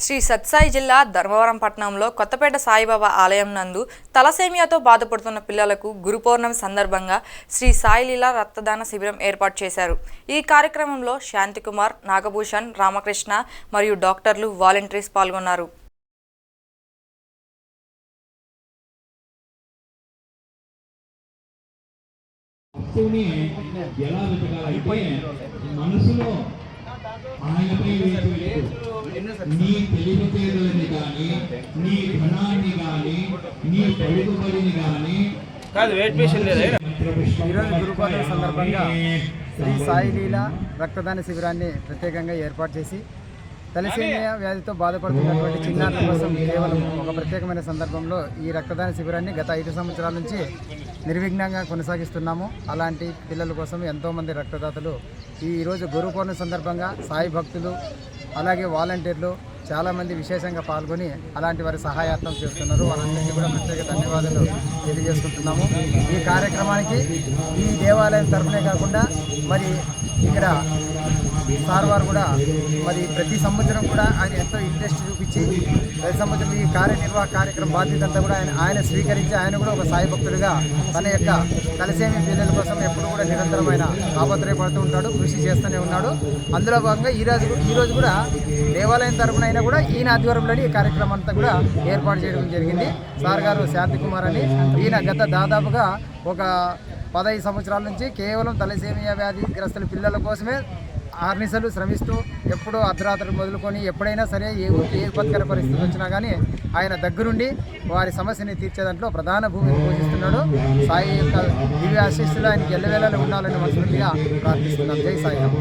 శ్రీ సత్సాయి జిల్లా ధర్మవరం పట్టణంలో కొత్తపేట సాయిబాబా ఆలయం నందు తలసేమియాతో బాధపడుతున్న పిల్లలకు గురు పౌర్ణమి సందర్భంగా శ్రీ సాయిలీలా రక్తదాన శిబిరం ఏర్పాటు చేశారు. ఈ కార్యక్రమంలో శాంతికుమార్, నాగభూషణ్, రామకృష్ణ మరియు డాక్టర్లు, వాలంటీర్స్ పాల్గొన్నారు. ఆయనపై నీ తెలివితేటలని కానీ, నీ ధనాన్ని కానీ, నీ పలుకుబడిని కానీ ఈరోజు గురు పౌర్ణమి సందర్భంగా శ్రీ సాయిలీలా రక్తదాన శిబిరాన్ని ప్రత్యేకంగా ఏర్పాటు చేసి తలసేమియా వ్యాధితో బాధపడుతున్నటువంటి చిన్నారుల కోసం కేవలం ఒక ప్రత్యేకమైన సందర్భంలో ఈ రక్తదాన శిబిరాన్ని గత 5 సంవత్సరాల నుంచి నిర్విఘ్నంగా కొనసాగిస్తున్నాము. అలాంటి పిల్లల కోసం ఎంతోమంది రక్తదాతలు ఈరోజు గురు పౌర్ణమి సందర్భంగా సాయి భక్తులు అలాగే వాలంటీర్లు చాలామంది విశేషంగా పాల్గొని అలాంటి వారి సహాయార్థం చేస్తున్నారు. వాళ్ళందరికీ కూడా ప్రత్యేక ధన్యవాదాలు తెలియజేసుకుంటున్నాము. ఈ కార్యక్రమానికి ఈ దేవాలయం తరఫునే కాకుండా మరి ఇక్కడ సార్ వారు కూడా మరి ప్రతి సంవత్సరం కూడా ఆయన ఎంతో ఇంట్రెస్ట్ చూపించి ప్రతి సంవత్సరం ఈ కార్యనిర్వాహక కార్యక్రమం బాధ్యత అంతా కూడా ఆయన స్వీకరించి ఆయన కూడా ఒక సాయి భక్తుడిగా తన యొక్క తలసేమి పిల్లల కోసం ఎప్పుడు కూడా నిరంతరమైన తాపత్రయపడుతూ ఉంటాడు, కృషి చేస్తూనే ఉన్నాడు. అందులో భాగంగా ఈరోజు కూడా దేవాలయం తరఫున అయినా కూడా ఈయన ఆధ్వర్యంలోని ఈ కార్యక్రమం అంతా కూడా ఏర్పాటు చేయడం జరిగింది. సార్ గారు శాంతికుమార్ అని ఈయన గత దాదాపుగా ఒక 15 సంవత్సరాల నుంచి కేవలం తలసేమియా వ్యాధిగ్రస్తుల పిల్లల కోసమే ఆర్నిసలు శ్రమిస్తూ ఎప్పుడో అర్ధరాత్రి మొదలుకొని ఎప్పుడైనా సరే ఏ విపత్కర పరిస్థితి వచ్చినా కానీ ఆయన దగ్గరుండి వారి సమస్యని తీర్చే దాంట్లో ప్రధాన భూమిని పోషిస్తున్నాడు. సాయి యొక్క దివ్య ఆశీస్సులు ఆయనకి ఎల్లవేళలో ఉండాలని మనస్ఫూర్తిగా ప్రార్థిస్తున్నాం. జై సాయిరామ్.